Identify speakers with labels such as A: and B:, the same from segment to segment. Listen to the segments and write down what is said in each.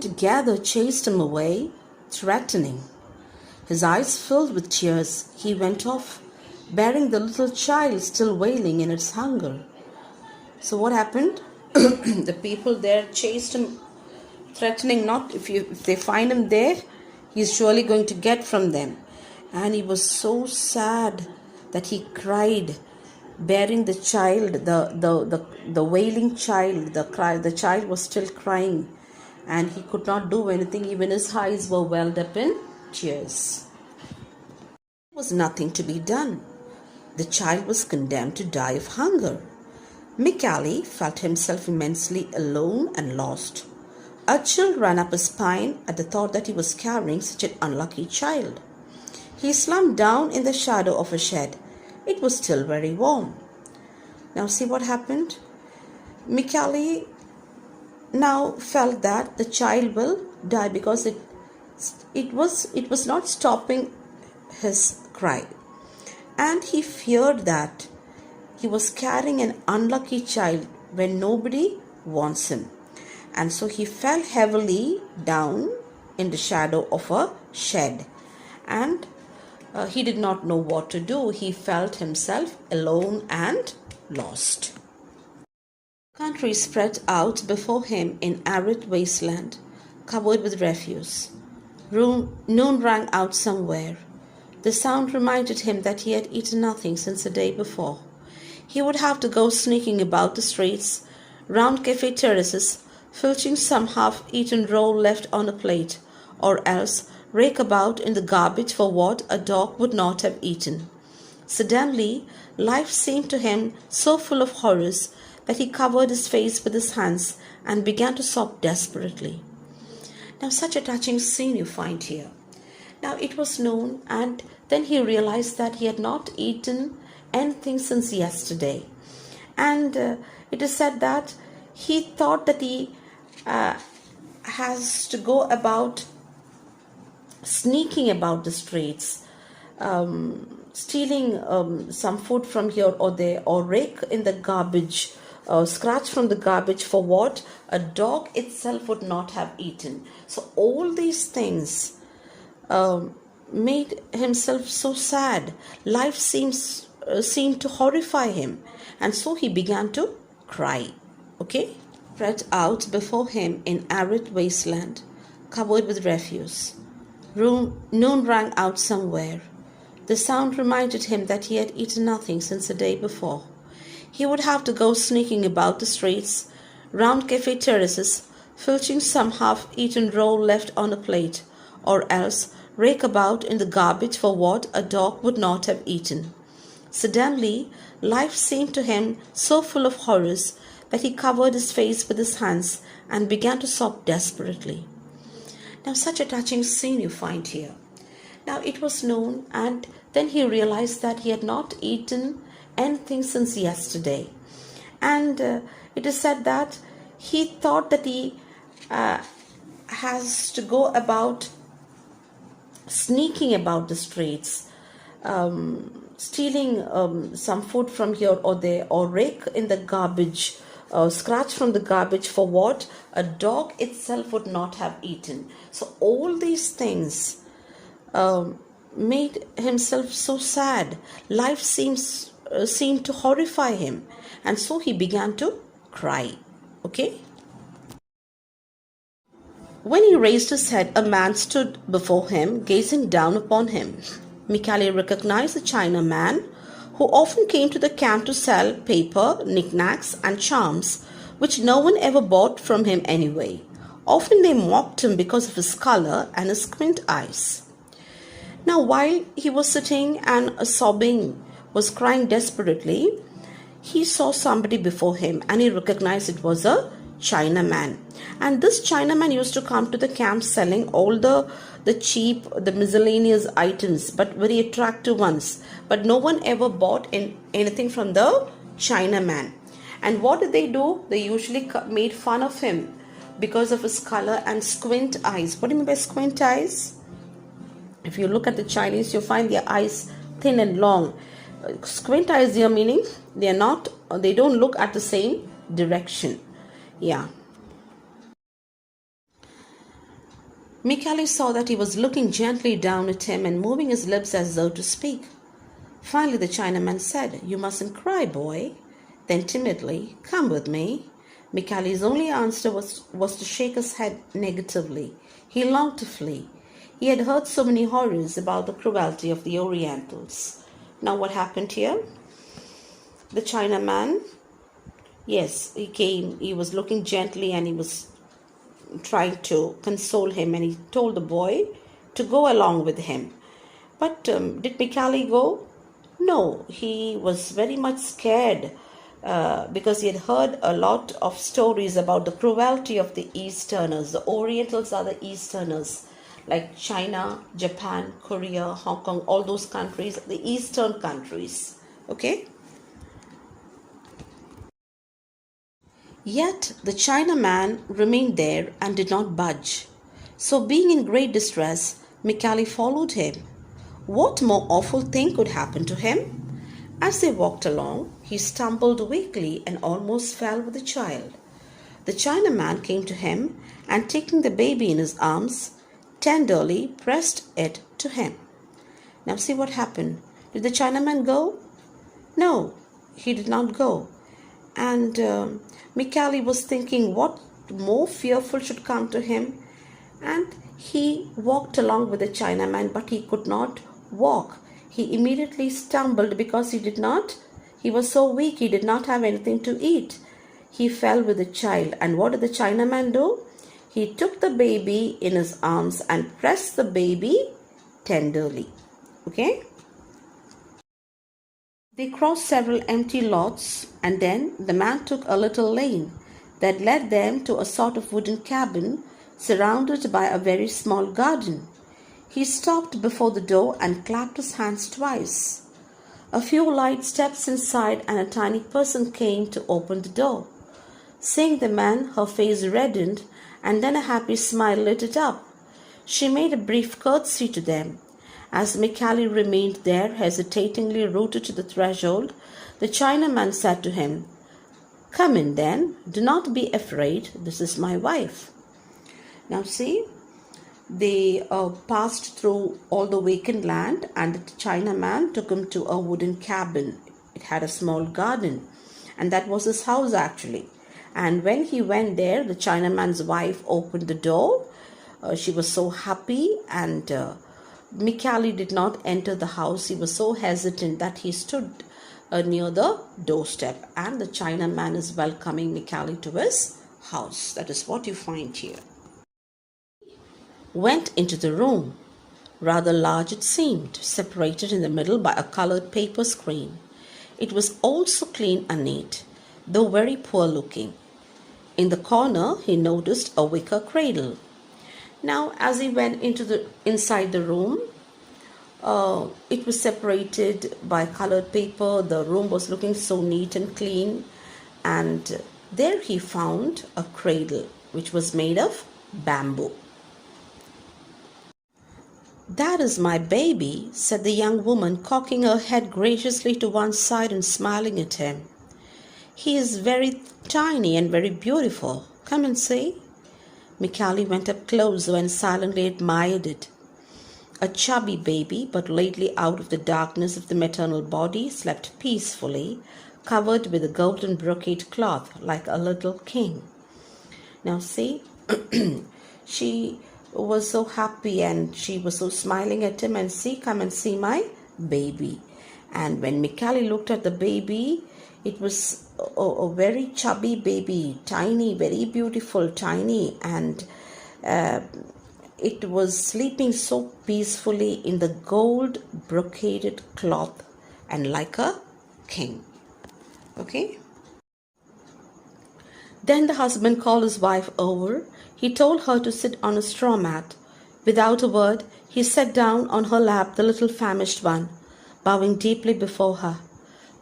A: together chased him away, threatening. His eyes filled with tears, he went off, bearing the little child still wailing in its hunger. So what happened? The people there chased him, threatening not if they find him there, he's surely going to get from them. And he was so sad that he cried, bearing the child, the wailing child. The child was still crying, and he could not do anything. Even his eyes were welled up in tears. There was nothing to be done. The child was condemned to die of hunger. Mikhali felt himself immensely alone and lost. A chill ran up his spine at the thought that he was carrying such an unlucky child. He slumped down in the shadow of a shed. It was still very warm. Now see what happened? Mikhali now felt that the child will die because it was not stopping his cry. And he feared that he was carrying an unlucky child when nobody wants him. And so he fell heavily down in the shadow of a shed. And he did not know what to do. He felt himself alone and lost. Country spread out before him in arid wasteland, covered with refuse. Noon rang out somewhere. The sound reminded him that he had eaten nothing since the day before. He would have to go sneaking about the streets, round cafe terraces, filching some half-eaten roll left on a plate, or else rake about in the garbage for what a dog would not have eaten. Suddenly, life seemed to him so full of horrors that he covered his face with his hands and began to sob desperately. Now, such a touching scene you find here. Now, it was noon, and then he realized that he had not eaten anything since yesterday. And it is said that he thought that he has to go about sneaking about the streets, stealing some food from here or there, or rake in the garbage, scratch from the garbage for what a dog itself would not have eaten. So all these things made himself so sad. Life seemed to horrify him, and so he began to cry. Okay? Spread out before him in arid wasteland, covered with refuse. Noon rang out somewhere. The sound reminded him that he had eaten nothing since the day before. He would have to go sneaking about the streets, round cafe terraces, filching some half-eaten roll left on a plate, or else rake about in the garbage for what a dog would not have eaten. Suddenly, life seemed to him so full of horrors that he covered his face with his hands and began to sob desperately. Now, such a touching scene you find here. Now, it was noon, and then he realized that he had not eaten anything since yesterday. And it is said that he thought that he has to go about sneaking about the streets, stealing some food from here or there, or rake in the garbage, scratch from the garbage for what a dog itself would not have eaten. So all these things made himself so sad. Life seemed to horrify him, and so he began to cry. Okay? When he raised his head, a man stood before him, gazing down upon him. Mikhali recognized the Chinaman, who often came to the camp to sell paper, knickknacks, and charms, which no one ever bought from him anyway. Often they mocked him because of his color and his squint eyes. Now, while he was sitting and sobbing, was crying desperately, he saw somebody before him, and he recognized it was a Chinaman. And this Chinaman used to come to the camp selling all the cheap, the miscellaneous items, but very attractive ones. But no one ever bought anything from the Chinaman. And what did they do? They usually made fun of him because of his color and squint eyes. What do you mean by squint eyes? If you look at the Chinese, you'll find their eyes thin and long. Squint eyes here meaning they don't look at the same direction. Yeah. Mikhali saw that he was looking gently down at him and moving his lips as though to speak. Finally, the Chinaman said, "You mustn't cry, boy." Then timidly, "Come with me." Mikhali's only answer was to shake his head negatively. He longed to flee. He had heard so many horrors about the cruelty of the Orientals. Now what happened here? The Chinaman, yes, he came, he was looking gently and he was trying to console him, and he told the boy to go along with him. But did Mikhali go? No, he was very much scared because he had heard a lot of stories about the cruelty of the Easterners. The Orientals are the Easterners, like China, Japan, Korea, Hong Kong, all those countries, the Eastern countries. Okay? Yet the Chinaman remained there and did not budge. So, being in great distress, Mikhali followed him. What more awful thing could happen to him? As they walked along, he stumbled weakly and almost fell with the child. The Chinaman came to him and, taking the baby in his arms, tenderly pressed it to him. Now see what happened. Did the Chinaman go? No, he did not go. And Mikhali was thinking what more fearful should come to him. And he walked along with the Chinaman, but he could not walk. He immediately stumbled because he was so weak, he did not have anything to eat. He fell with the child. And what did the Chinaman do? He took the baby in his arms and pressed the baby tenderly. Okay? They crossed several empty lots, and then the man took a little lane that led them to a sort of wooden cabin surrounded by a very small garden. He stopped before the door and clapped his hands twice. A few light steps inside and a tiny person came to open the door. Seeing the man, her face reddened and then a happy smile lit it up. She made a brief curtsy to them. As Mikhali remained there, hesitatingly rooted to the threshold, the Chinaman said to him, "Come in then, do not be afraid, this is my wife." Now see, they passed through all the vacant land, and the Chinaman took him to a wooden cabin. It had a small garden, and that was his house actually. And when he went there, the Chinaman's wife opened the door. She was so happy, and Mikhali did not enter the house. He was so hesitant that he stood near the doorstep, and the Chinaman is welcoming Mikhali to his house. That is what you find here. Went into the room. Rather large it seemed, separated in the middle by a colored paper screen. It was also clean and neat, though very poor looking. In the corner he noticed a wicker cradle. Now as he went inside the room, it was separated by colored paper. The room was looking so neat and clean, and there he found a cradle which was made of bamboo. "That is my baby," said the young woman, cocking her head graciously to one side and smiling at him. "He is very tiny and very beautiful. Come and see." Mikhali went up closer and silently admired it. A chubby baby, but lately out of the darkness of the maternal body, slept peacefully, covered with a golden brocade cloth like a little king. Now see, she was so happy and she was so smiling at him, and see, come and see my baby. And when Mikhali looked at the baby, it was a very chubby baby, tiny, very beautiful, tiny, and it was sleeping so peacefully in the gold brocaded cloth and like a king. Okay? Then the husband called his wife over. He told her to sit on a straw mat. Without a word, he sat down on her lap, the little famished one, bowing deeply before her.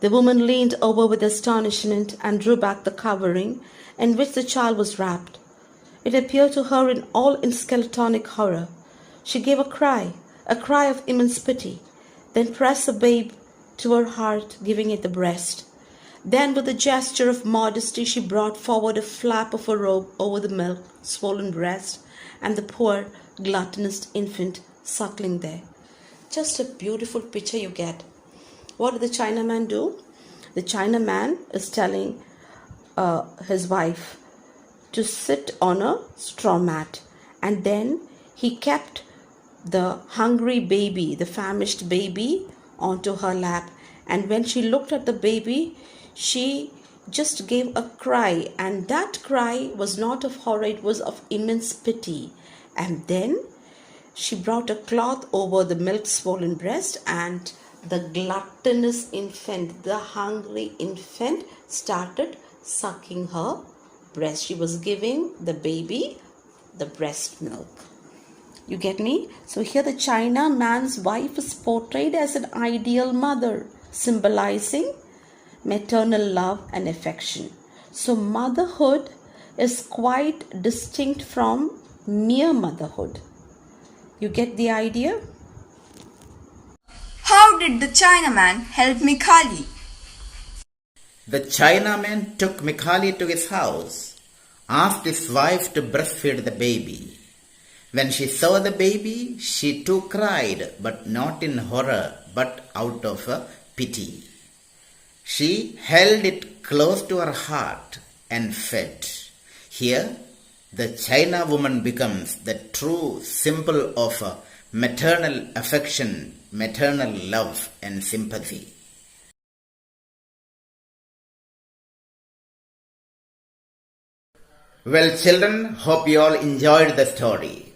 A: The woman leaned over with astonishment and drew back the covering in which the child was wrapped. It appeared to her in all its skeletonic horror. She gave a cry of immense pity, then pressed the babe to her heart, giving it the breast. Then, with a gesture of modesty, she brought forward a flap of her robe over the milk-swollen breast and the poor gluttonous infant suckling there. Just a beautiful picture you get. What did the Chinaman do? The Chinaman is telling his wife to sit on a straw mat, and then he kept the hungry baby, the famished baby, onto her lap. And when she looked at the baby, she just gave a cry, and that cry was not of horror, it was of immense pity. And then she brought a cloth over the milk swollen breast, and the gluttonous infant, the hungry infant, started sucking her breast. She was giving the baby the breast milk. You get me? So here the China man's wife is portrayed as an ideal mother, symbolizing maternal love and affection. So motherhood is quite distinct from mere motherhood. You get the idea?
B: How did the Chinaman help Mikhali?
C: The Chinaman took Mikhali to his house, asked his wife to breastfeed the baby. When she saw the baby, she too cried, but not in horror, but out of pity. She held it close to her heart and fed. Here, the China woman becomes the true symbol of maternal affection, maternal love and sympathy. Well, children, hope you all enjoyed the story.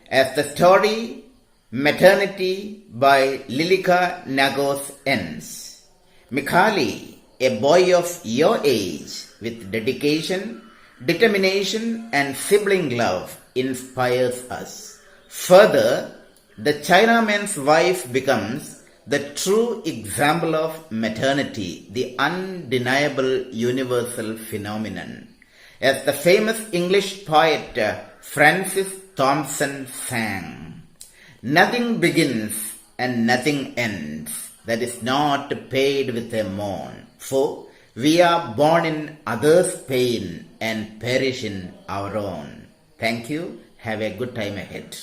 C: As the story Maternity by Lilika Nakos ends, Mikhali, a boy of your age with dedication, determination and sibling love inspires us. Further, the Chinaman's wife becomes the true example of maternity, the undeniable universal phenomenon. As the famous English poet Francis Thompson sang, "Nothing begins and nothing ends that is not paid with a moan, for we are born in others' pain and perish in our own." Thank you. Have a good time ahead.